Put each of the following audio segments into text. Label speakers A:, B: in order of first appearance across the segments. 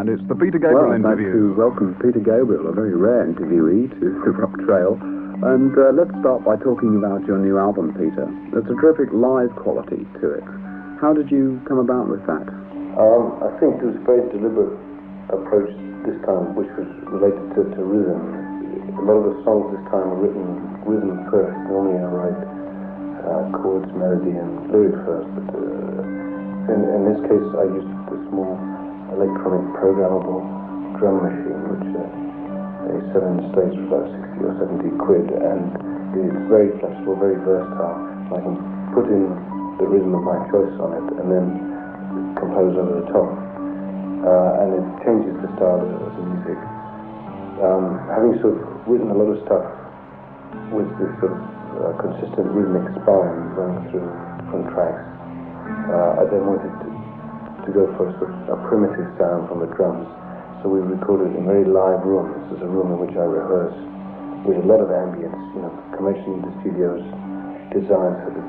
A: and it's the Peter Gabriel interview.
B: I'd like to welcome Peter Gabriel, a very rare interviewee to the Rock Trail. And let's start by talking about your new album, Peter. There's a terrific live quality to it. How did you come about with that?
C: I think it was a very deliberate approach this time, which was related to rhythm. A lot of the songs this time were written rhythm first. Normally I write chords, melody, and lyric first, but in this case I used a small electronic programmable drum machine, which they sell in the States for about 60 or 70 quid, and it's very flexible, very versatile. I can put in the rhythm of my choice on it and then compose over the top, and it changes the style of the music. Having sort of written a lot of stuff with this sort of consistent rhythmic spine running through different tracks, I then wanted to go for a primitive sound from the drums. So we recorded in very live rooms. There's a room in which I rehearse with a lot of ambience. Conventionally the studio's designed so that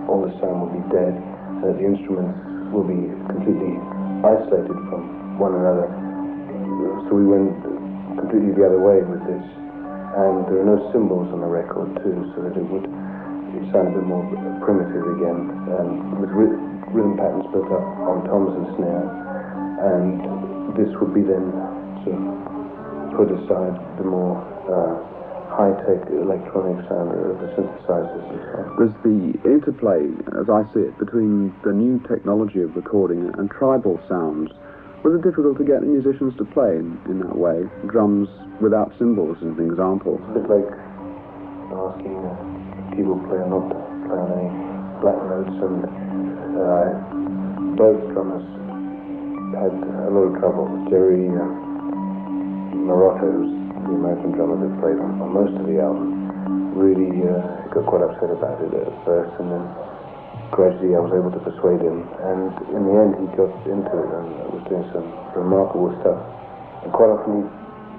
C: all the sound will be dead, and that the instruments will be completely isolated from one another. So we went completely the other way with this, and there are no cymbals on the record too, so that it would sound a bit more primitive again, and with rhythm patterns built up on toms and snare, and this would be then sort of put aside the more high-tech electronic sound of the synthesizers and so on.
B: There's the interplay, as I see it, between the new technology of recording and tribal sounds. Was it difficult to get musicians to play in that way? Drums without cymbals, as an example.
C: It's a bit like asking a keyboard player not to play on any black notes, and both drummers had a lot of trouble. Jerry Morotto, who's the American drummer that played on most of the album, really got quite upset about it at first, and then gradually I was able to persuade him, and in the end he got into it and was doing some remarkable stuff. And quite often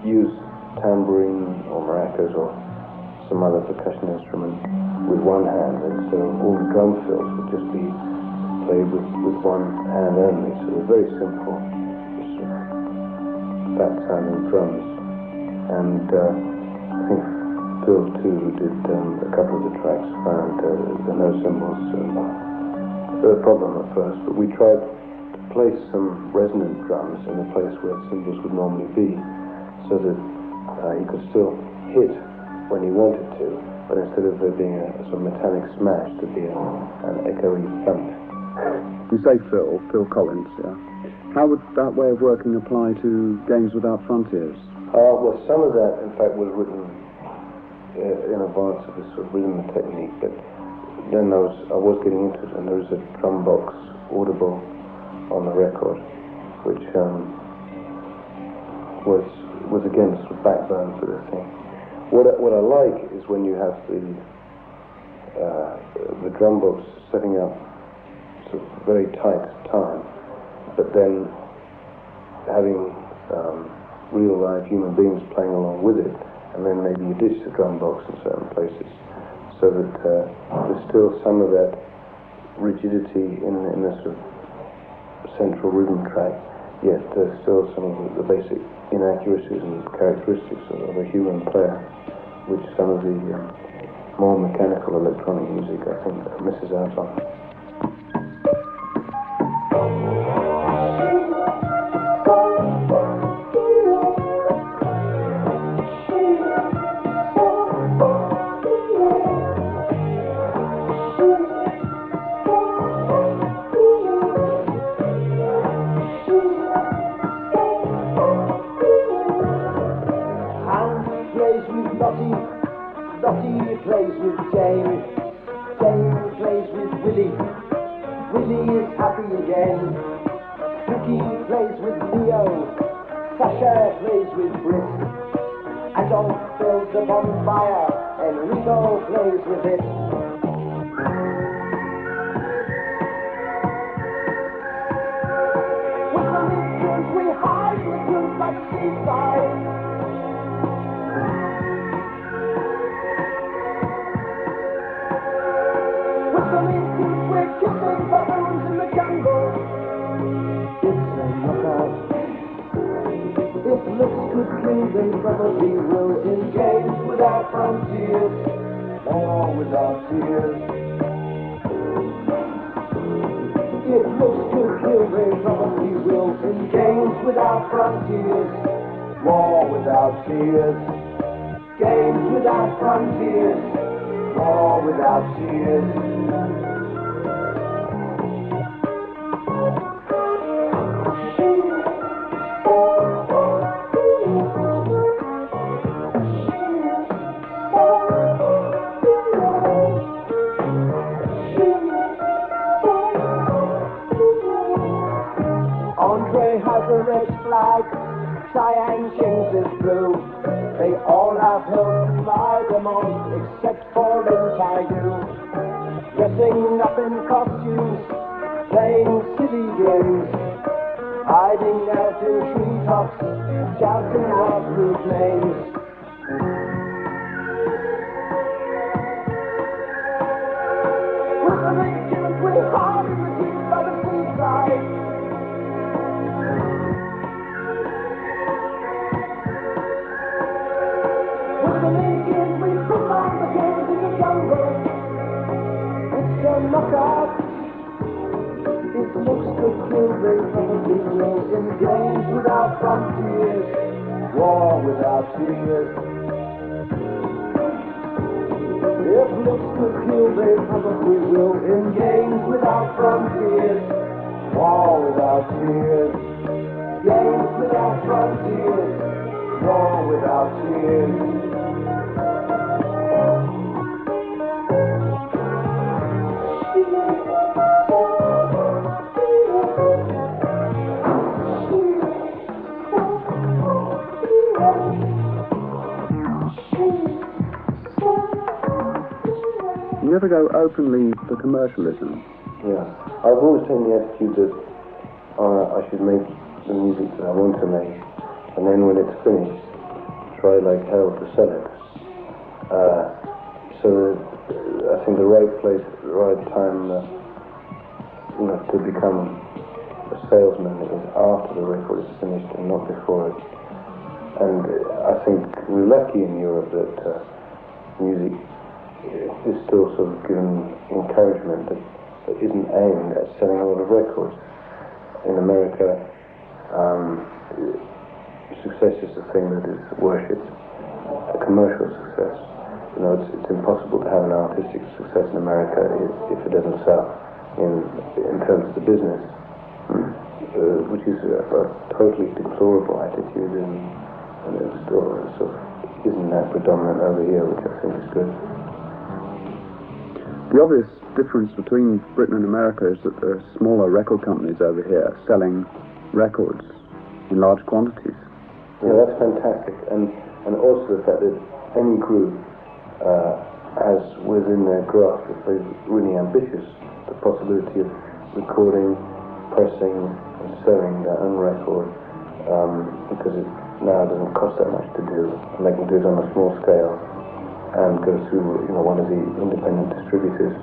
C: he used tambourine or maracas or some other percussion instrument with one hand, and so all the drum fills would just be played with one hand only. So they're very simple, fat sounding drums. And I think Phil too, who did a couple of the tracks, found the no cymbals a problem at first, but we tried to place some resonant drums in the place where cymbals would normally be, so that he could still hit when he wanted to, but instead of there being a sort of metallic smash, there'd be an echoey thump.
B: You say Phil Collins, yeah. How would that way of working apply to Games Without Frontiers?
C: Well, some of that, in fact, was written in advance of this sort of rhythm technique, but then I was getting into it, and there was a drum box audible on the record, which was again sort of backbone for the thing. What I like is when you have the drum box setting up sort of very tight time, but then having real live human beings playing along with it, and then maybe you ditch the drum box in certain places, so that there's still some of that rigidity in the sort of central rhythm track, yet there's still some of the basic inaccuracies and characteristics of a human player, which some of the more mechanical electronic music, I think, misses out on.
D: Lottie plays with Jane, Jane plays with Willie, Willie is happy again. Vicky plays with Leo, Sasha plays with Britt, Adolf builds a bonfire, Enrico plays with it. With the midterms we hide in the group like seaside. We're kissing baboons in the jungle. It's a knockout. looks could kill, they probably will. In games without frontiers, or without tears. If looks could kill, they probably will. In games without frontiers, war without tears. Games without frontiers, war without tears. Andre has a red flag, Cheyenne Kings is blue. They all have hills to fly them on, except for Lintayu. Dressing up in costumes, playing silly games, hiding out in treetops, shouting out through flames. Whistling tunes with heart in the deep by the seaside. Knockout. If looks could kill, they probably will. In games without frontiers, war without tears. If looks could kill, they probably will. In games without frontiers, war without tears. Games without frontiers, war without tears.
B: You never go openly for commercialism.
C: Yeah, I've always taken the attitude that I should make the music that I want to make, and then when it's finished, try like hell to sell it. So I think the right place, the right time, to become a salesman is after the record is finished and not before it. And I think we're lucky in Europe that music is still sort of given encouragement that isn't aimed at selling a lot of records. In America, success is the thing that is worshipped, a commercial success. It's impossible to have an artistic success in America if it doesn't sell in terms of the business, which is a totally deplorable attitude, and it still sort of isn't that predominant over here, which I think is good.
B: The obvious difference between Britain and America is that there are smaller record companies over here selling records in large quantities.
C: Yeah, that's fantastic, and also the fact that any group has within their grasp, if they're really ambitious, the possibility of recording, pressing, and selling their own record, because it now doesn't cost that much to do, and they can do it on a small scale and go through one of the independent distributors.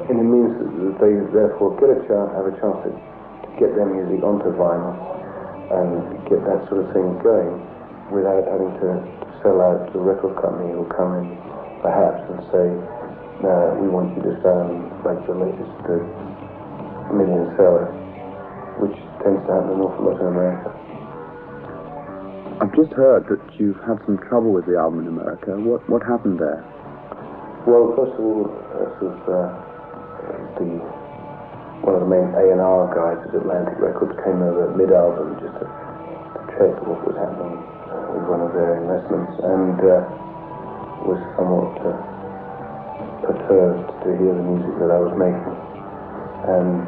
C: And it means that they therefore have a chance to get their music onto vinyl and get that sort of thing going without having to sell out to a record company who will come in perhaps and say, no, we want you to sound like the latest million seller, which tends to happen an awful lot in America.
B: I've just heard that you've had some trouble with the album in America. What happened there?
C: Well, first of all, one of the main A&R guys at Atlantic Records came over mid-album just to check what was happening with one of their investments, and was somewhat perturbed to hear the music that I was making, and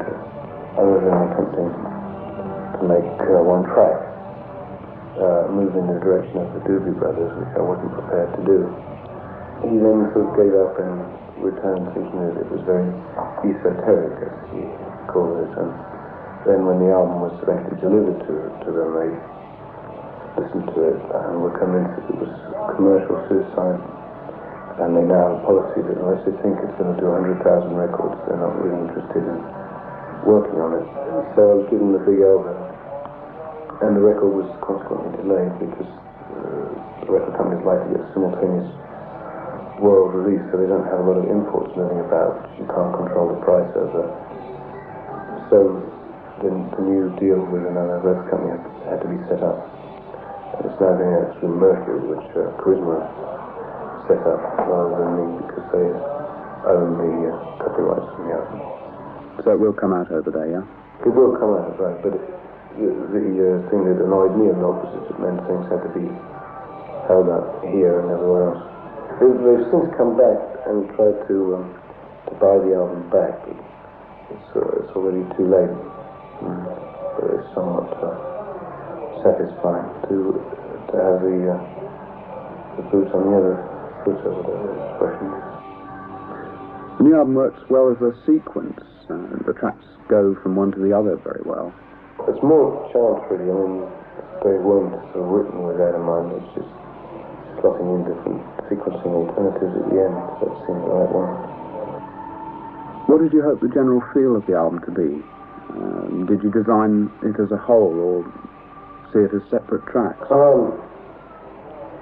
C: other than attempting to make one track, move in the direction of the Doobie Brothers, which I wasn't prepared to do. He then sort of gave up and returned thinking that it was very esoteric, as he called it, and then when the album was eventually delivered to them, they listened to it and were convinced that it was commercial suicide, and they now have a policy that unless they think it's going to do 100,000 records, they're not really interested in working on it. So I was given the big elbow, and the record was consequently delayed because the record companies like to get simultaneous world release, so they don't have a lot of imports moving about, which you can't control the price over. So the new deal with another record company had to be set up. And it's now going out through Mercury, which Charisma set up rather than me, because they own the copyrights from the album.
B: So it will come out over there, yeah?
C: It will come out, right, but the thing that annoyed me a lot was it meant things had to be held up here and everywhere else. They've since come back and tried to buy the album back, but it's already too late. But it's somewhat satisfying to have the boots on the other foot, over the expression.
B: The new album works well as a sequence. The tracks go from one to the other very well.
C: It's more chance, really. I mean, they weren't sort of written with that in mind. It's just slotting in different sequencing alternatives at the end, so it seemed the right one.
B: What did you hope the general feel of the album to be? Did you design it as a whole, or see it as separate tracks?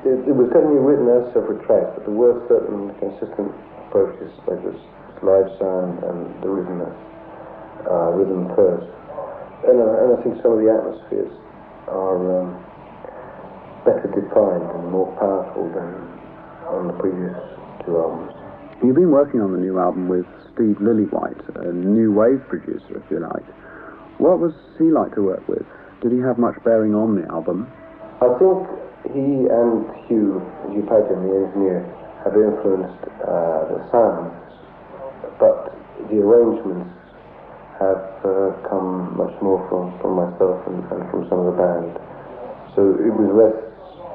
C: It was definitely written as separate tracks, but there were certain consistent approaches, like this live sound and the rhythm first. And I think some of the atmospheres are better defined and more powerful than on the previous two albums.
B: You've been working on the new album with Steve Lillywhite, a new wave producer, if you like. What was he like to work with? Did he have much bearing on the album?
C: I think he and Hugh Padgham, the engineer, have influenced the sounds, but the arrangements have come much more from myself and from some of the band. So it was less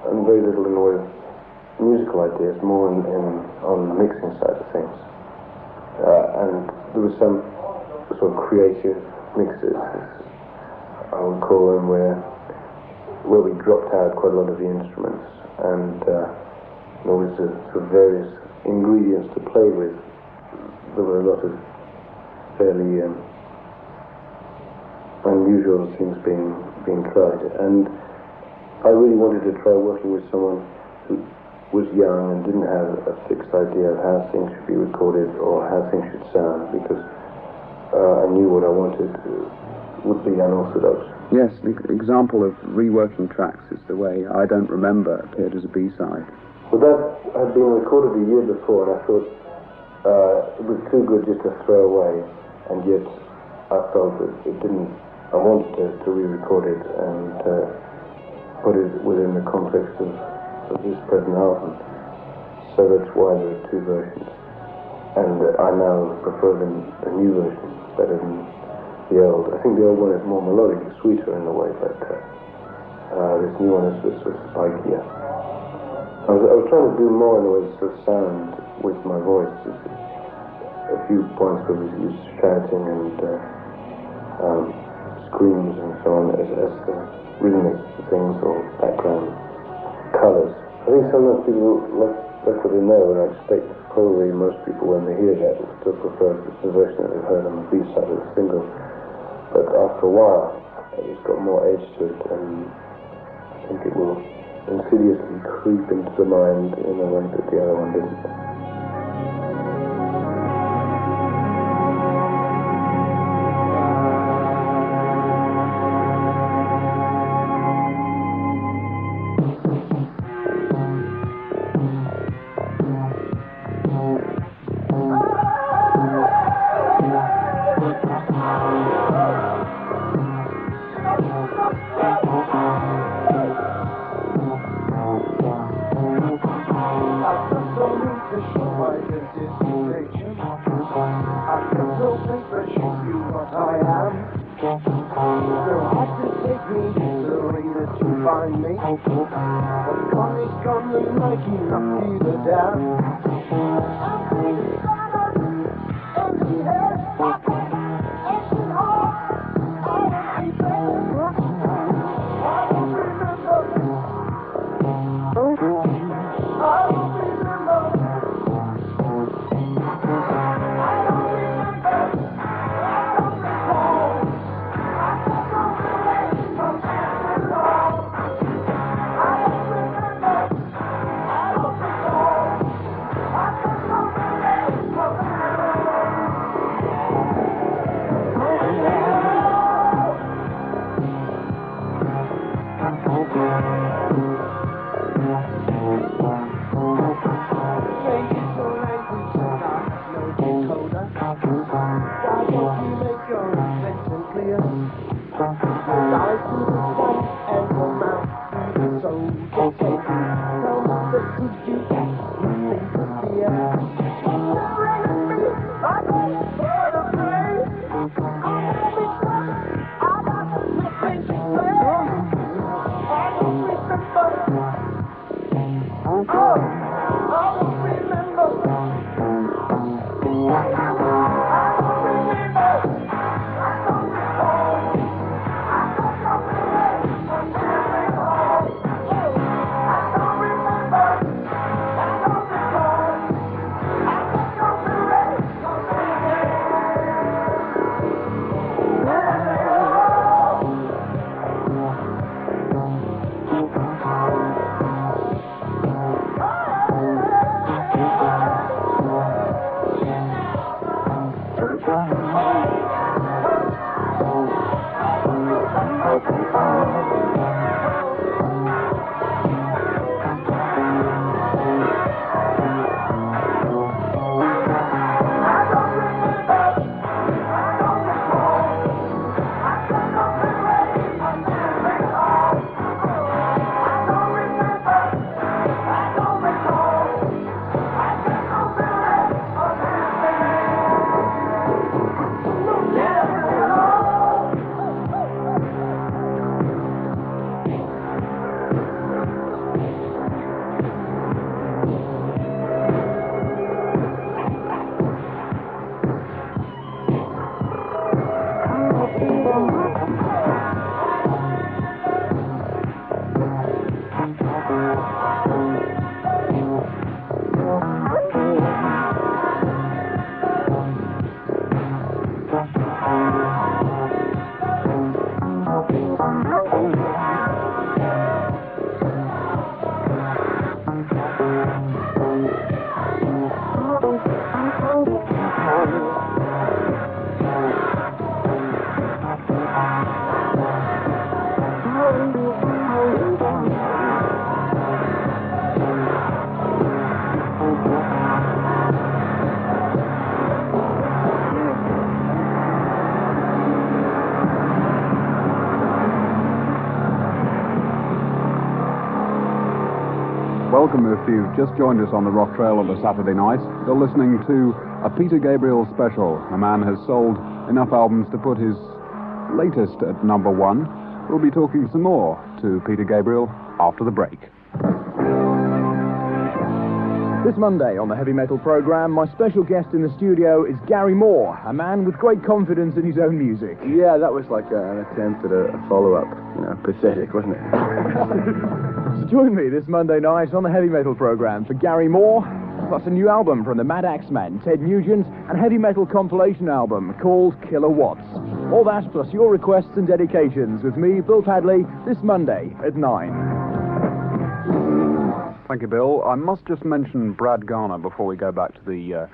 C: and very little in the way of musical ideas, more on the mixing side of things. And there was some sort of creative mixes, I would call them, where we dropped out quite a lot of the instruments, and there was sort of various ingredients to play with. There were a lot of fairly unusual things being tried, and I really wanted to try working with someone who was young and didn't have a fixed idea of how things should be recorded or how things should sound, because I knew what I wanted would be unorthodox.
B: Yes, the example of reworking tracks is the way I Don't Remember appeared as a B-side.
C: Well, that had been recorded a year before, and I thought it was too good just to throw away, and yet I felt that it didn't. I wanted to re-record it and put it within the context of this present album. So that's why there are two versions. And I now prefer the new version better than the old. I think the old one is more melodic, sweeter in a way, but this new one is sort of spikier. I was trying to do more in the way of sort of sound with my voice. There's a few points where we use shouting and screams and so on as the rhythmic things or background colours. I think sometimes people like what they know, and I expect probably most people when they hear that will still prefer the version that they've heard on the B-side of the single. But after a while, it's got more edge to it, and I think it will insidiously creep into the mind in a way that the other one didn't.
D: Rise to the sun and come out to the soldier take. Tell me the truth, you think of fear. I don't for the pain. I got nothing to say. I don't remember. Oh, I don't remember.
B: Welcome if you've just joined us on the Rock Trail on a Saturday night. You're listening to a Peter Gabriel special. A man has sold enough albums to put his latest at number one. We'll be talking some more to Peter Gabriel after the break.
A: This Monday on the Heavy Metal program, my special guest in the studio is Gary Moore, a man with great confidence in his own music.
C: Yeah, that was like an attempt at a follow-up. Pathetic, wasn't it?
A: So join me this Monday night on the Heavy Metal program for Gary Moore, plus a new album from the Mad Axeman, Ted Nugent, and heavy metal compilation album called Kilowatts. All that plus your requests and dedications with me, Bill Padley, this Monday at 9.
B: Thank you, Bill. I must just mention Brad Garner before we go back to the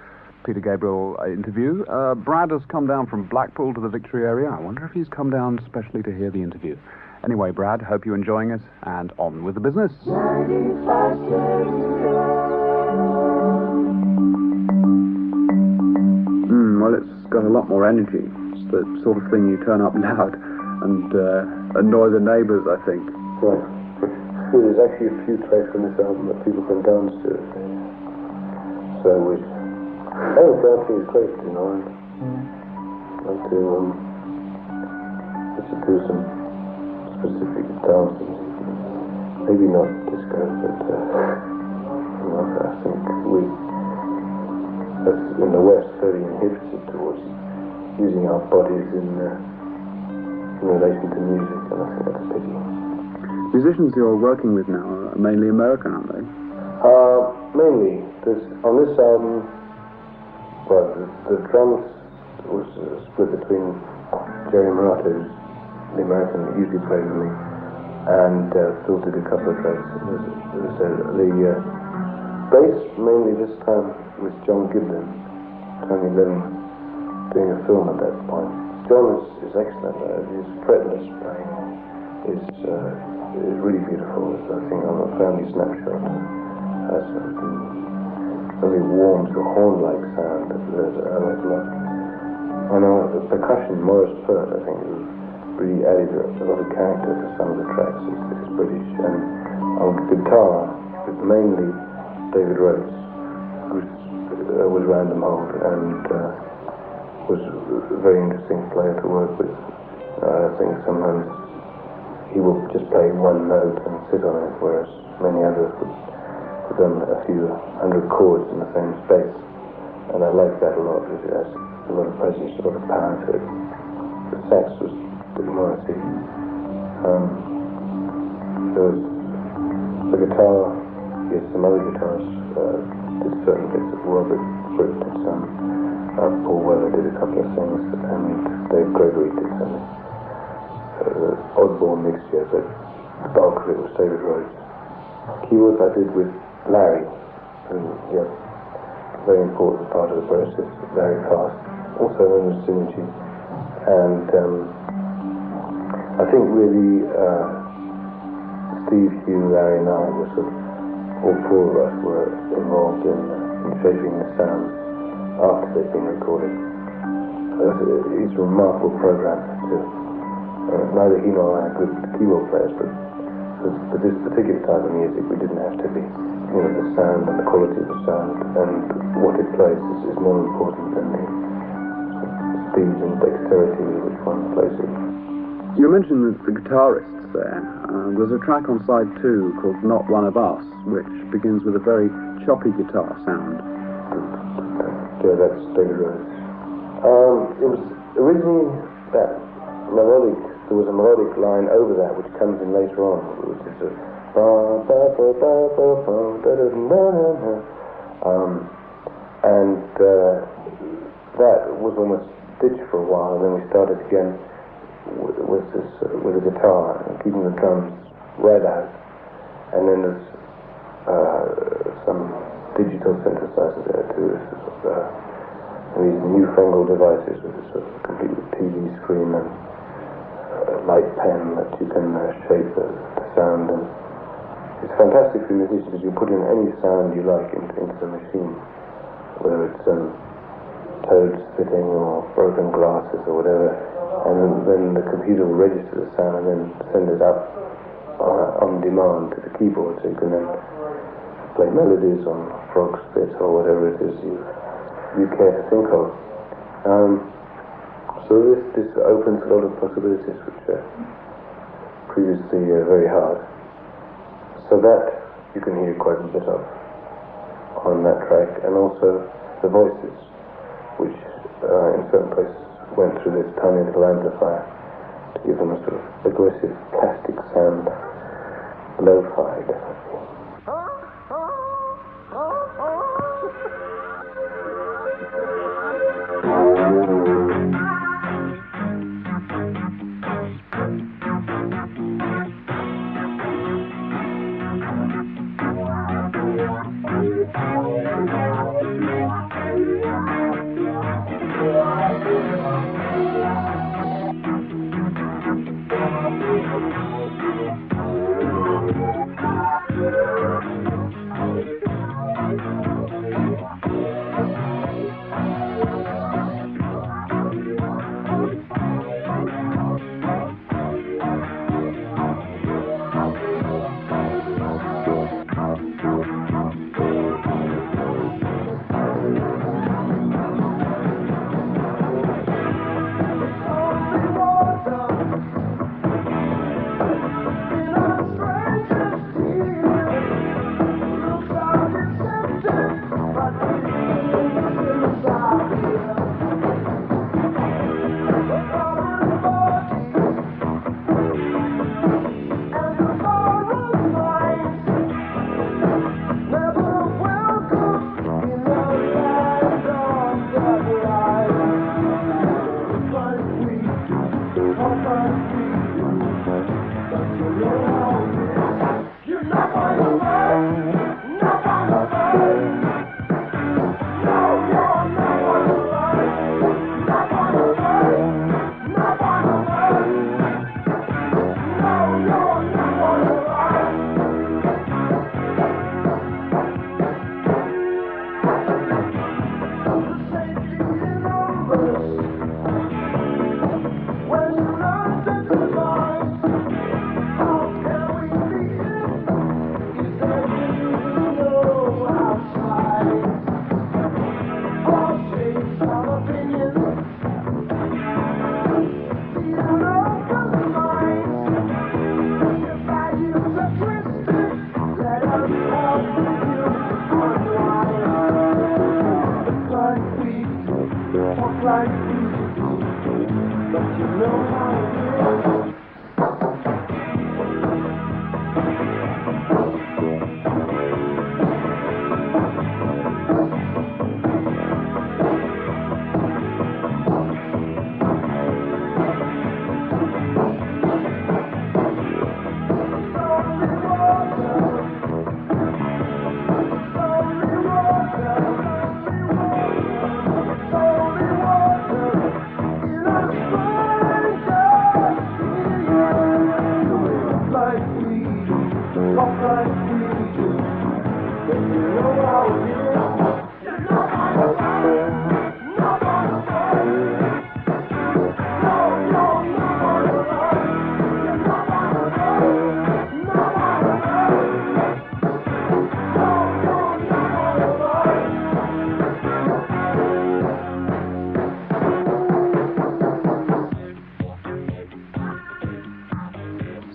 B: Peter Gabriel interview. Brad has come down from Blackpool to the Victory area. I wonder if he's come down specially to hear the interview. Anyway, Brad, hope you're enjoying it, and on with the business. Well, it's got a lot more energy. It's the sort of thing you turn up loud and annoy the neighbours, I think.
C: Right. Well, there's actually a few tracks on this album that people can dance to. So we... dancing is great, and I'd like to do some specific dance music. Maybe not disco, but I think that's in the West very inhibited towards using our bodies in relation to music, and I think that's a pity.
B: Musicians you're working with now are mainly American, aren't they?
C: Mainly. On this album, well, the drums was split between Jerry Murato, who's the American that usually plays with me, and Phil did a couple of tracks. The bass, mainly this time, was John Giblin, Tony Lynn, doing a film at that point. John is excellent. His fretless playing is really beautiful. It's, I think, on a family snapshot. Has a very warm, sort of horn-like sound that I like a lot. I know the percussion, Morris Pert, I think, really added a lot of character to some of the tracks. It's British, and on guitar, it's mainly David Rhodes, who was random hold and was a very interesting player to work with. I think sometimes he would just play one note and sit on it, whereas many others would put on a few hundred chords in the same space. And I like that a lot, because it has a lot of presence, a lot of power to it. The sax was a bit more, I see. There was the guitar, yes, some other guitars did certain bits of Robert Fripp did some, Paul Weller did a couple of things, and Dave Gregory did something. Oddball mixture, but the bulk of it was David Rhodes. Keyboards I did with Larry, who, yeah, very important part of the process, very fast, also known as Synergy. And I think really Steve, Hugh, Larry and I were sort of, all four of us were involved in shaping the sound after they'd been recorded. It's a remarkable program too. Neither he nor I are good keyboard players, but for this particular type of music we didn't have to be. The sound and the quality of the sound and what it plays is more important than the speed and dexterity with which one plays it.
B: You mentioned the guitarists there. There's a track on side 2 called Not One of Us, which begins with a very choppy guitar sound.
C: Yeah, that's David Rhodes. It was originally that melodic, there was a melodic line over that which comes in later on, which is a and that was almost ditched for a while, and then we started again with a guitar, keeping the drums right out, and then there's some digital synthesizer there too. These newfangled devices with a sort of complete TV screen and a light pen that you can shape the sound, and it's fantastic for musicians because you put in any sound you like into the machine, whether it's toads spitting or broken glasses or whatever, and then the computer will register the sound and then send it up on demand to the keyboard, so you can then play melodies on frog spit or whatever it is you care to think of. So this opens a lot of possibilities which are previously very hard. So that you can hear quite a bit of on that track, and also the voices, which in certain places went through this tiny little amplifier to give them a sort of aggressive plastic sound, lo-fi definitely.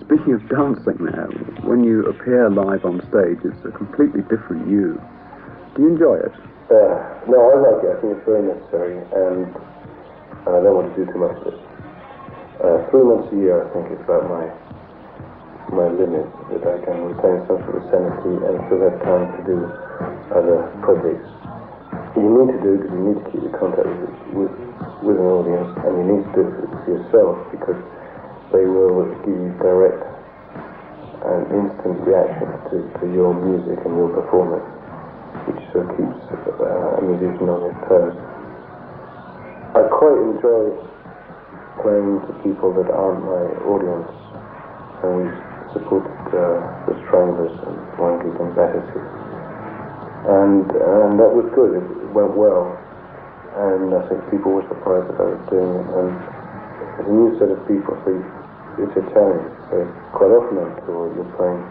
B: speaking of dancing there, when you appear live on stage, it's a completely different you. Do you enjoy it?
C: No, I like it. I think it's very necessary, and I don't want to do too much of it. 3 months a year, I think, is about my limit, that I can retain some sort of sanity and still have time to do other projects. You need to do it because you need to keep the contact with an audience, and you need to do it for yourself because they will give you direct and instant reaction to your music and your performance, which sort of keeps a musician on his toes. I quite enjoy playing to people that aren't my audience, and we've supported the Stranglers and one gig in Battersea, and that was good. It went well, and I think people were surprised that I was doing it, and it's a new set of people, so it's a challenge. So quite often on tour you're playing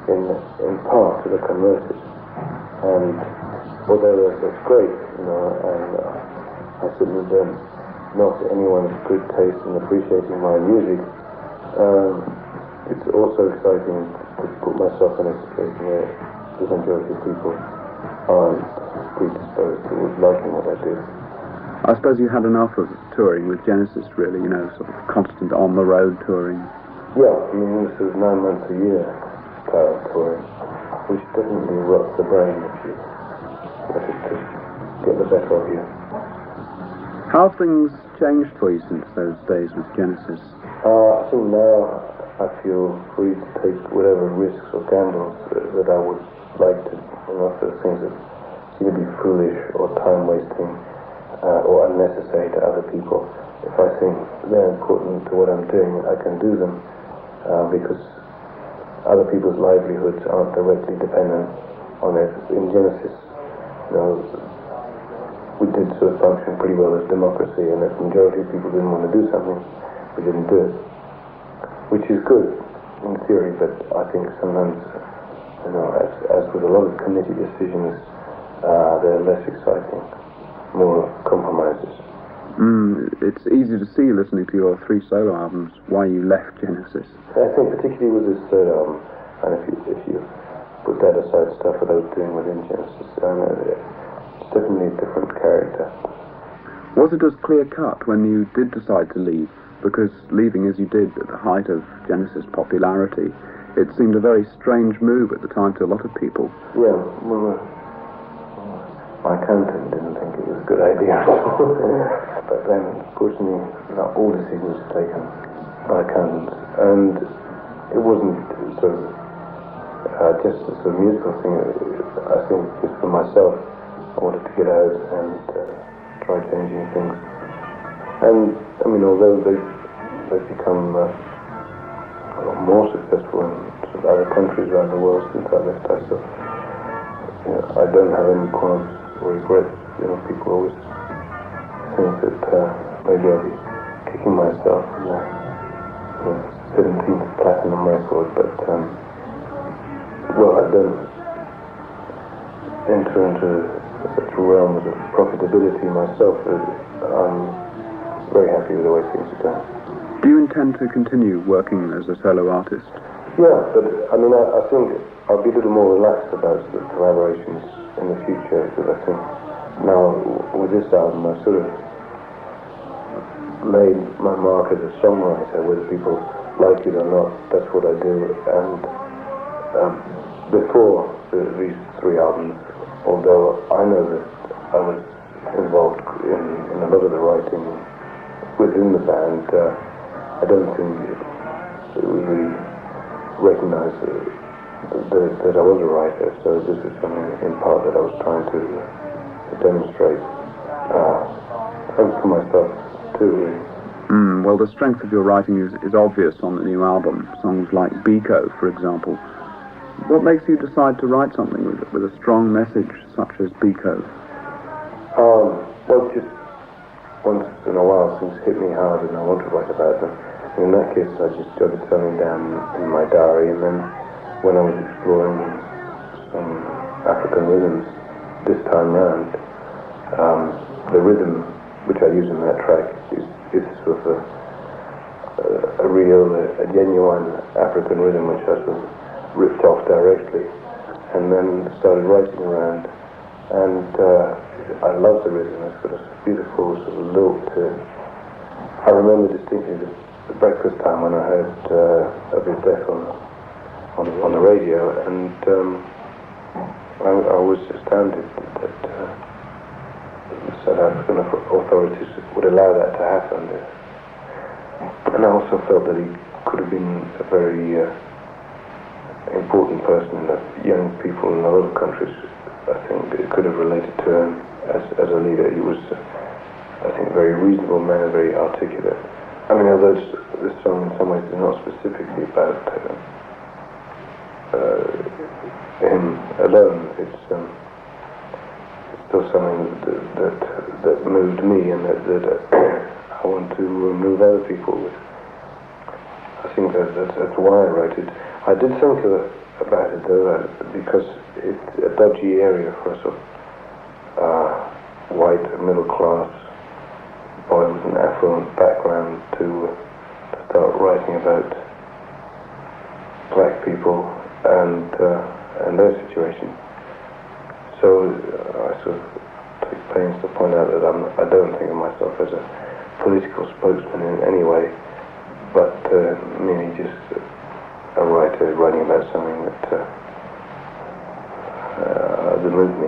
C: in part to the converted, and although that's great, you know, and I certainly don't knock anyone's good taste in appreciating my music, it's also exciting to put myself in a situation where the majority of people aren't predisposed towards liking what I do.
B: I suppose you had enough of touring with Genesis, really, you know, sort of constant on-the-road touring.
C: Yeah, I mean, this is 9 months a year style touring, which definitely rots the brain if you let it just get the better of you.
B: How have things changed for you since those days with Genesis?
C: I think now I feel free to take whatever risks or gambles that I would like to, you know, for things that seem to be foolish or time-wasting or unnecessary to other people. If I think they're important to what I'm doing, I can do them because other people's livelihoods aren't directly dependent on it. In Genesis, you know, we did sort of function pretty well as democracy, and if the majority of people didn't want to do something, we didn't do it, which is good in theory, but I think sometimes, you know, as with a lot of committee decisions, they're less exciting, more compromises.
B: It's easy to see, listening to your 3 solo albums, why you left Genesis.
C: I think particularly with this third album, and if you put that aside, stuff that I was doing within Genesis, it's definitely a different character.
B: Was it as clear-cut when you did decide to leave? Because leaving as you did at the height of Genesis' popularity, it seemed a very strange move at the time to a lot of people.
C: Yeah, well, my accountant didn't think it was a good idea. But then, fortunately, not all decisions are taken by accountants. And it wasn't sort of just a sort of musical thing. I think just for myself, I wanted to get out and try changing things. And, I mean, although they've become a lot more successful in sort of other countries around the world since I left, I don't have any qualms or regrets. You know, people always think that maybe I'll be kicking myself in the 17th platinum record, but well, I don't enter into such realms of profitability myself. I'm very happy with the way things are going.
B: Do you intend to continue working as a solo artist?
C: Yeah, but I mean, I think I'll be a little more relaxed about the collaborations in the future, because I think now with this album I've sort of made my mark as a songwriter. Whether people like it or not, that's what I do. And before these 3 albums, although I know that I was involved in a lot of the writing within the band, I don't think it was really recognised that I was a writer, so this is something in part that I was trying to demonstrate. Thanks to myself too, really.
B: Well, the strength of your writing is obvious on the new album. Songs like Biko, for example. What makes you decide to write something with a strong message such as Biko?
C: Well, just once in a while things hit me hard and I want to write about them. In that case, I just jotted something down in my diary, and then when I was exploring some African rhythms this time round, the rhythm which I use in that track is sort of a real, a genuine African rhythm, which I sort of ripped off directly, and then started writing around. And I love the rhythm. It's got a beautiful sort of lilt to it. I remember distinctly the breakfast time when I heard of his death on the radio, and I was astounded that the South African authorities would allow that to happen. And I also felt that he could have been a very important person that young people in a lot of countries, I think, it could have related to him as a leader. He was, I think, a very reasonable man, very articulate. I mean, although this song in some ways is not specifically about him alone, it's still something that moved me and that I want to move other people with. I think that's why I wrote it. I did think about it though, because it's a dodgy area for a sort of white middle class boy with an affluent background to start writing about black people and their situation. So I sort of took pains to point out that I don't think of myself as a political spokesman in any way, but merely just a writer writing about something that moved me.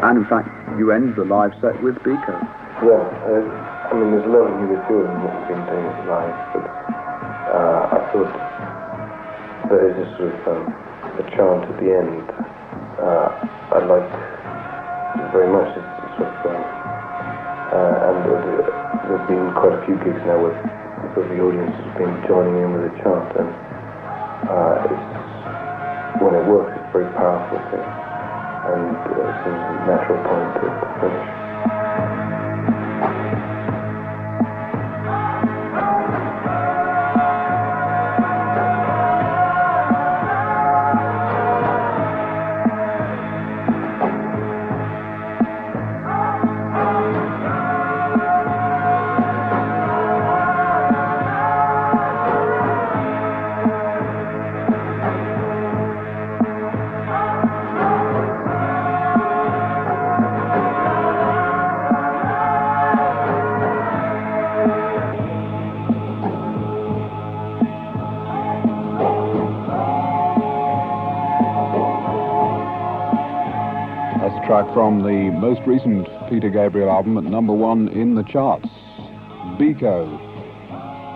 B: And in fact, you end the live set with Biko.
C: Yeah, I mean, there's a lot of new material in what we've been doing live, but I thought there is a sort of a chant at the end. I liked very much. It's sort of, and there's been quite a few gigs now where sort of the audience has been joining in with a chant, and when it works, it's a very powerful thing, and it seems a natural point to finish.
E: Track from the most recent Peter Gabriel album at #1 in the charts, Biko.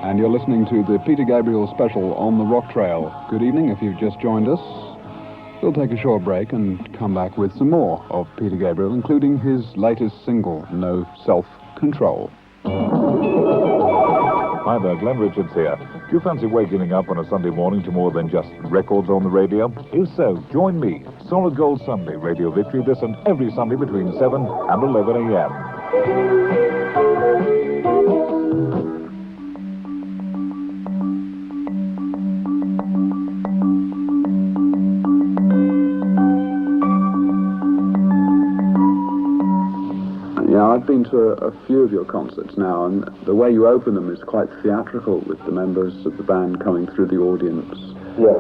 E: And you're listening to the Peter Gabriel special on the Rock Trail. Good evening if you've just joined us. We'll take a short break and come back with some more of Peter Gabriel, including his latest single, No Self-Control.
F: Hi there, Glenn Richards here. Do you fancy waking up on a Sunday morning to more than just records on the radio? If so, join me, Solid Gold Sunday, Radio Victory, this and every Sunday between 7 and 11 a.m.
B: Yeah, I've been to a few of your concerts now, and the way you open them is quite theatrical, with the members of the band coming through the audience.
C: Yeah.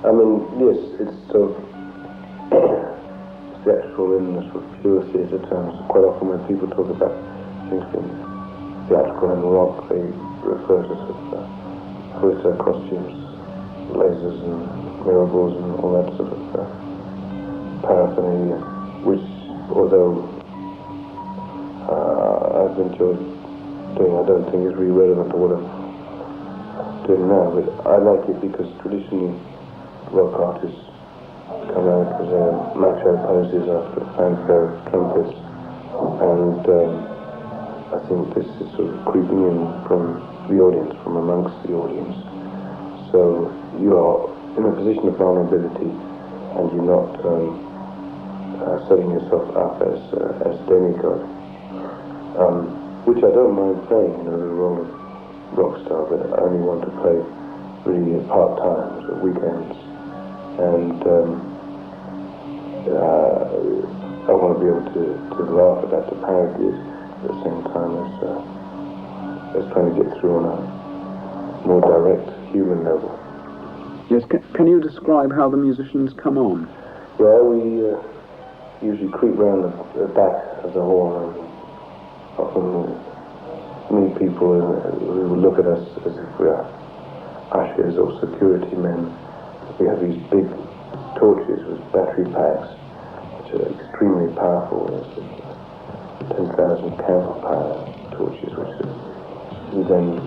C: I mean, yes, it's sort of theatrical in the sort of pure theatre terms. Quite often when people talk about things being theatrical in rock, they refer to sort of theatre costumes, lasers and miracles and all that sort of paraphernalia, which, although I've enjoyed doing, I don't think is really relevant to what I'm doing now, but I like it because traditionally rock artists come out with macho poses after a fanfare of trumpets, and I think this is sort of creeping in from the audience, from amongst the audience. So you are in a position of vulnerability, and you're not setting yourself up as demigod. Which I don't mind playing, the role of rock star, but I only want to play really at part-time, so weekends, and I want to be able to laugh about the parodies at the same time as trying to get through on a more direct human level.
B: Yes, can you describe how the musicians come on?
C: Well, we usually creep round the back of the hall and often meet people who will look at us as if we are ushers or security men. We have these big torches with battery packs, which are extremely powerful. 10,000 candle power torches, which then,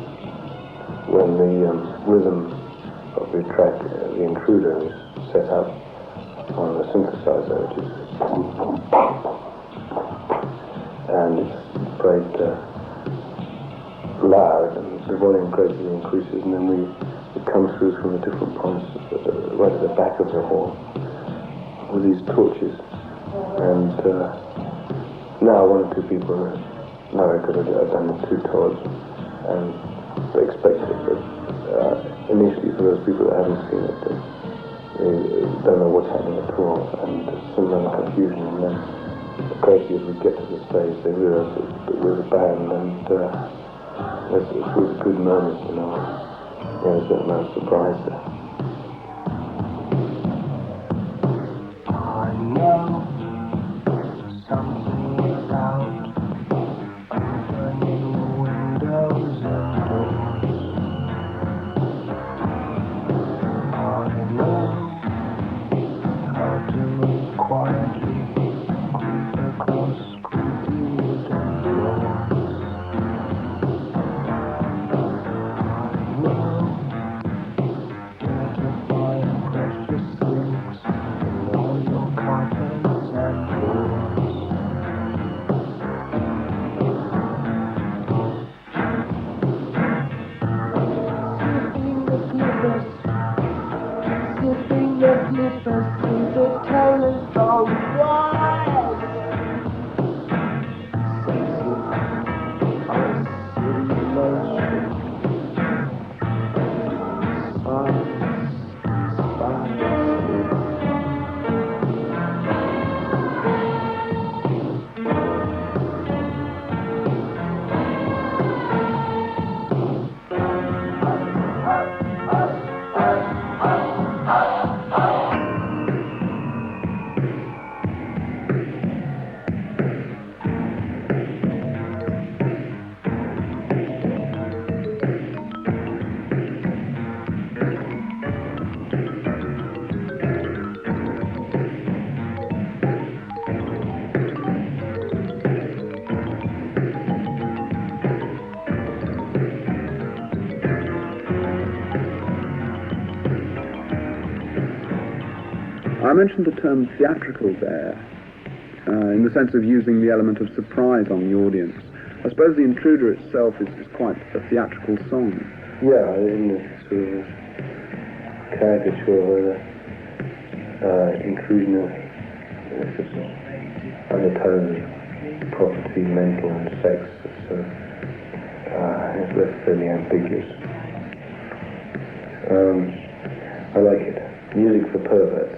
C: when the rhythm of the track, the intruder, is set up on the synthesizer, which is and it's played loud, and the volume greatly increases, and then it comes through from the different points right at the back of the hall with these torches. And now one or two people know it because I've done the 2 tours, and they expect it, but initially for those people that haven't seen it, they don't know what's happening at all, and there's some confusion, and then occasionally as we get to the stage they realise that we're a band, and it's always a good moment, there's a certain amount of surprise there.
D: I know something is out, opening windows and doors. I know how to move quietly, creep Let me first see the tailor's dog. Sexy on a city mansion.
B: I mentioned the term theatrical there, in the sense of using the element of surprise on the audience. I suppose The Intruder itself is quite a theatrical song.
C: Yeah, in this sort of caricature or inclusion of sort of undertones of property, mental and sex. It's left fairly ambiguous. I like it. Music for perverts.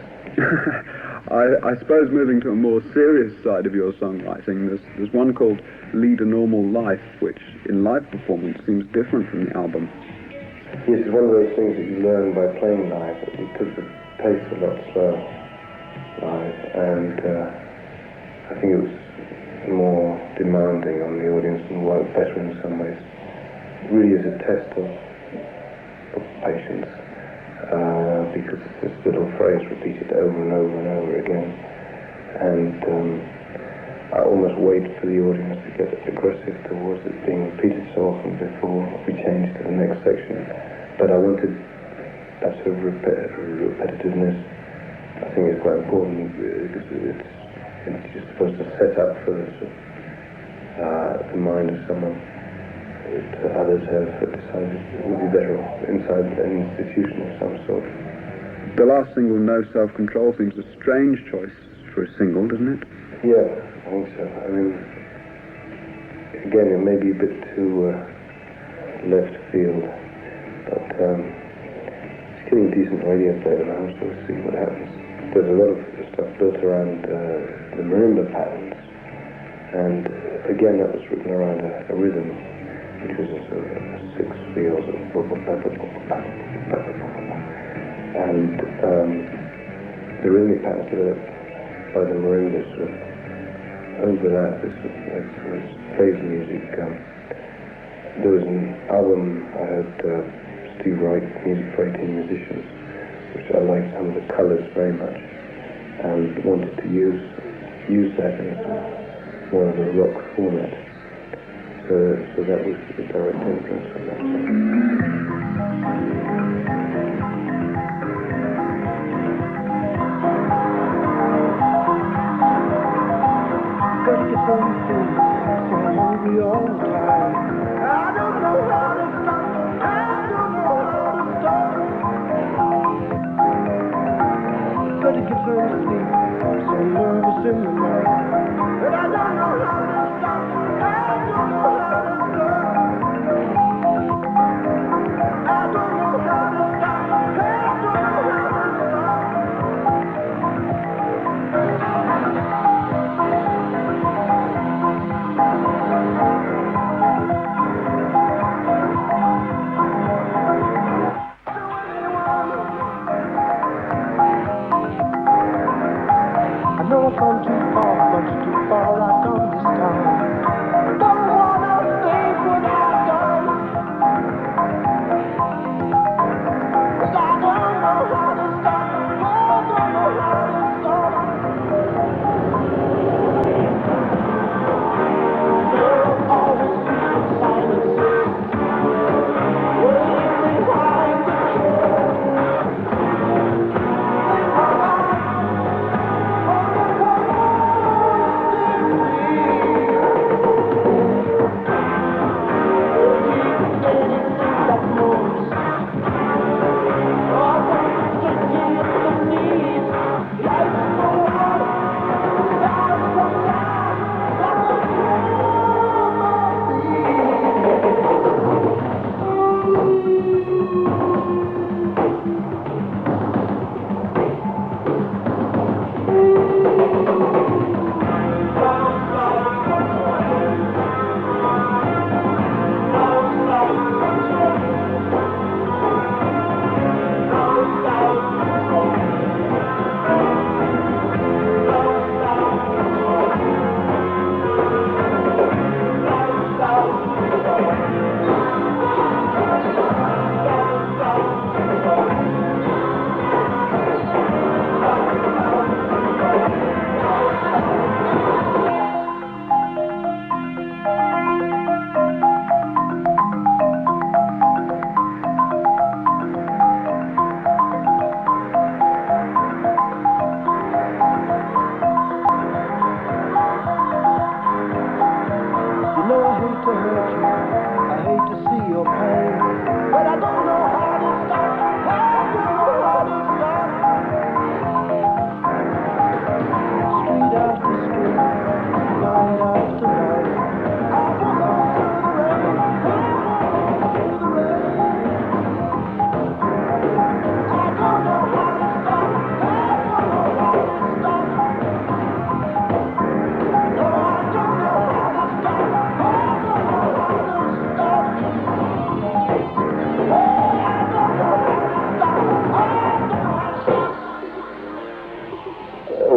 B: I suppose moving to a more serious side of your songwriting, there's one called Lead a Normal Life, which in live performance seems different from the album.
C: Yes, it's one of those things that you learn by playing live. We took the pace a lot slower live, and I think it was more demanding on the audience and worked better in some ways. It really is a test of patience. Because it's this little phrase repeated over and over and over again. And I almost wait for the audience to get aggressive towards it being repeated so often before we change to the next section. But I wanted that sort of repetitiveness. I think it's quite important because it's just supposed to set up for the mind of someone. Others have decided it would be better inside an institution of some sort.
B: The last single, No Self-Control, seems a strange choice for a single, doesn't it?
C: Yeah, I think so. I mean, again, it may be a bit too left field, but it's getting decent radio play around, so we'll see what happens. There's a lot of stuff built around the marimba patterns, and again, that was written around a rhythm, which was a sort of 6 feels of and the rhythmic patterns developed by the marimbas sort of overlap this sort of phase music. There was an album I heard Steve Wright, Music for 18 Musicians, which I liked some of the colours very much and wanted to use that in more of a rock format. So that was the direct influence on that song.
D: Gotta get some food, so I'm hungry all the time. I don't know how to stop, I don't know how to stop. Gotta get some sleep, I'm so nervous in the night. But I don't know how to stop, I don't know how to stop. I don't know how to stop, I don't know how to stop. I know I've gone too far, much too far, I've gone this time. Don't wanna think what I've done. 'Cause I don't know how to stop, I don't know how to stop. Always in silence, waiting behind the curtain.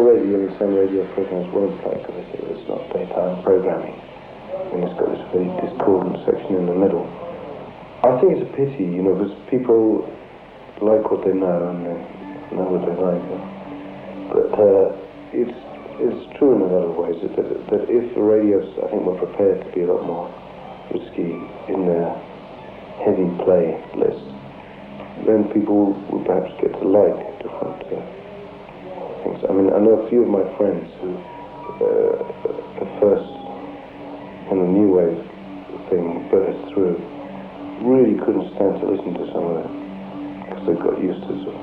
C: radio and some radio programs won't play because they say it's not daytime programming. And it's got this very discordant section in the middle. I think it's a pity, because people like what they know and they know what they like. But it's true in a lot of ways that if the radios, I think, were prepared to be a lot more risky in their heavy play list, then people would perhaps get to like different things. I mean, I know a few of my friends who at first, when the new wave thing burst through, really couldn't stand to listen to some of it because they got used to sort of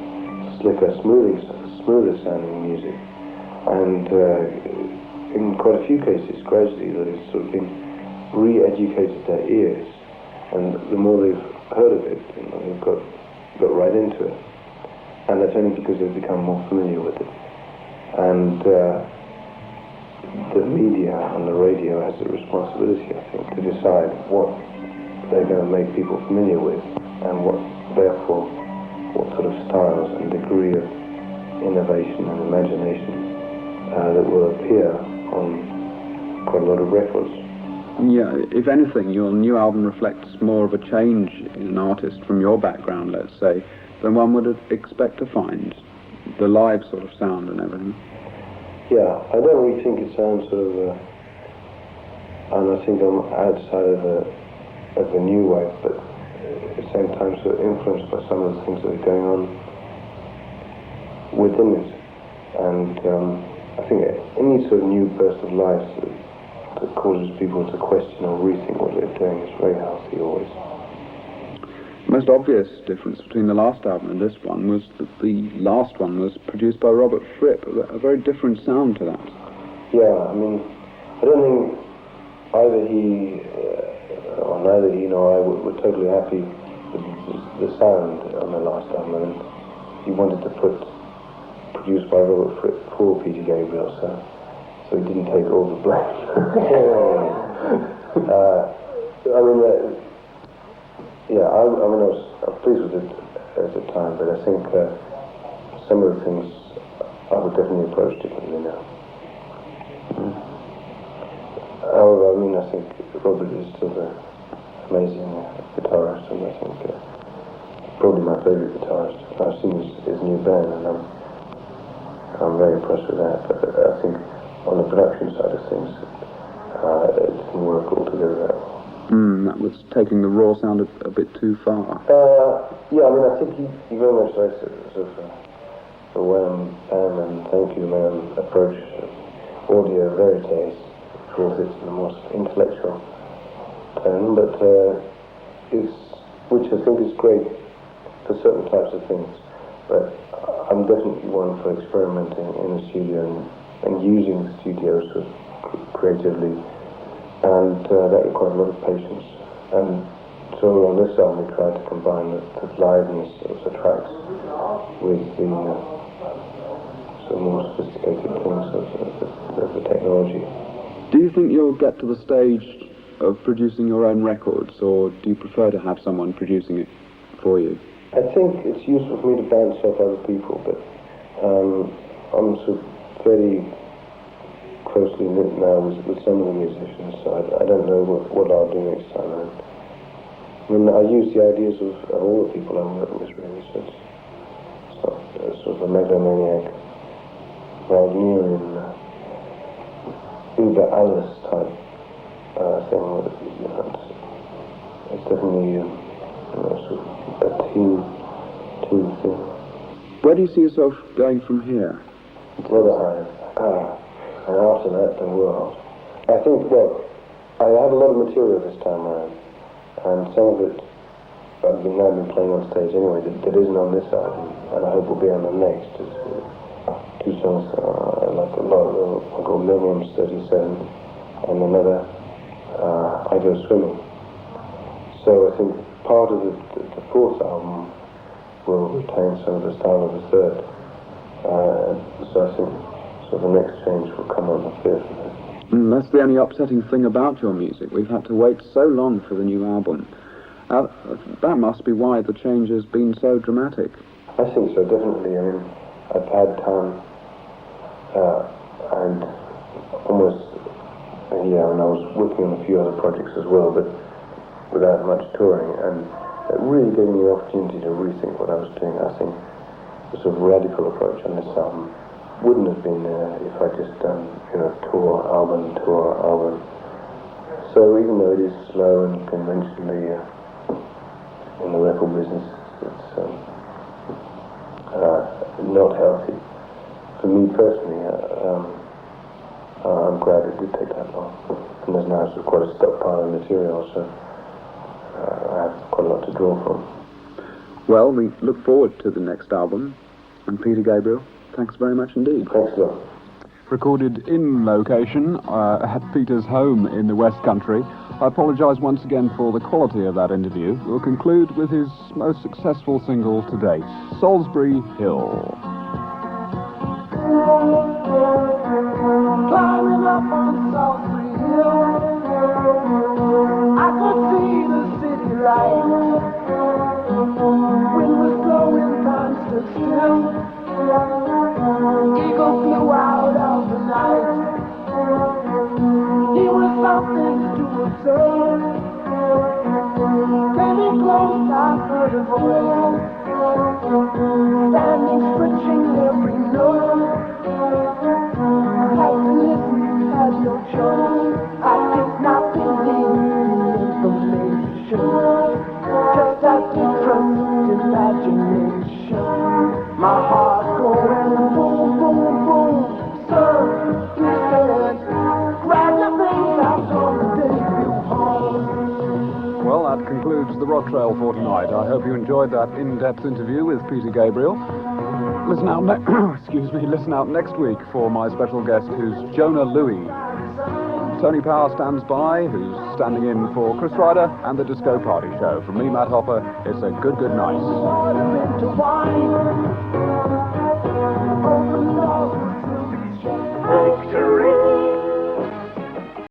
C: slicker, smoother sounding music. And in quite a few cases, gradually, they've sort of been re-educated their ears, and the more they've heard of it, they've got right into it. And that's only because they've become more familiar with it. And the media and the radio has a responsibility, I think, to decide what they're going to make people familiar with, and therefore, what sort of styles and degree of innovation and imagination that will appear on quite a lot of records.
B: Yeah, if anything, your new album reflects more of a change in an artist from your background, let's say, than one would expect to find. The live sort of sound and everything.
C: Yeah, I don't really think it sounds sort of, and I think I'm outside of the new wave, but at the same time sort of influenced by some of the things that are going on within it. And I think any sort of new burst of life that causes people to question or rethink what they're doing is very healthy always.
B: The most obvious difference between the last album and this one was that the last one was produced by Robert Fripp, a very different sound to that.
C: Yeah, I mean, I don't think either he or neither he nor I were totally happy with the sound on the last album, and he wanted to produced by Robert Fripp for Peter Gabriel, so he didn't take all the blame. I was pleased with it at the time, but I think some of the things I would definitely approach differently now. However, I think Robert is still an amazing guitarist, and I think probably my favourite guitarist. I've seen his new band, and I'm very impressed with that, but I think on the production side of things, it didn't work altogether that well.
B: That was taking the raw sound a bit too far.
C: Yeah, I think he very much likes sort of the Wham, Bam and Thank You Man approach, audio veritas, calls it in the most intellectual tone, but which I think is great for certain types of things. But I'm definitely one for experimenting in the studio and using the studio sort of creatively, and that requires a lot of patience. And so on this album we tried to combine the liveness of the tracks with the sort of more sophisticated things of the technology.
B: Do you think you'll get to the stage of producing your own records, or do you prefer to have someone producing it for you?
C: I think it's useful for me to bounce off other people, but I'm sort of very closely knit now with some of the musicians, so I don't know what I'll do next time. I use the ideas of all the people I'm working with, really, so it's not sort of a megalomaniac, Wagnerian, Uber Alles type thing. It's definitely sort of a team thing.
B: Where do you see yourself going from here?
C: Rotherham. And after that, the world. I think, I had a lot of material this time around, and some of it I've now been playing on stage anyway that isn't on this album, and I hope will be on the next. It's two songs I like a lot. One called Millennium's 37, and another, I Go Swimming. So I think part of the fourth album will retain some of the style of the third. So I think the next change will come on the fifth.
B: That's the only upsetting thing about your music. We've had to wait so long for the new album. That must be why the change has been so dramatic.
C: I think so, definitely. I've had time and almost a year, and I was working on a few other projects as well, but without much touring, and it really gave me the opportunity to rethink what I was doing. I think the sort of radical approach on this album wouldn't have been there if I'd just done, tour album. So even though it is slow and conventionally in the record business, it's not healthy. For me personally, I'm glad it did take that long. And there's now sort of quite a stockpile of material, so I have quite a lot to draw from.
B: Well, we look forward to the next album. And Peter Gabriel, thanks very much indeed.
C: Thanks a lot.
E: Recorded in location at Peter's home in the West Country. I apologise once again for the quality of that interview. We'll conclude with his most successful single to date, Salisbury Hill.
D: Climbing up on Salisbury Hill, I could see the city light. Wind was blowing, time stood still. Eagle flew out of the night. He was something to observe. Came close, I heard a voice, standing, stretching every nerve. I had to listen, had no choice. I did not believe the information. Just had to trust imagination. My heart going boom, boom, boom. Sir, he said, grab your things, I'm gonna take you home.
E: Well, that concludes the Rock Trail for tonight. I hope you enjoyed that in-depth interview with Peter Gabriel. Listen out listen out next week for my special guest, who's Jonah Louie. Tony Power stands by, who's standing in for Chris Ryder and the Disco Party Show. From me, Matt Hopper, it's a good night.
D: Water into wine.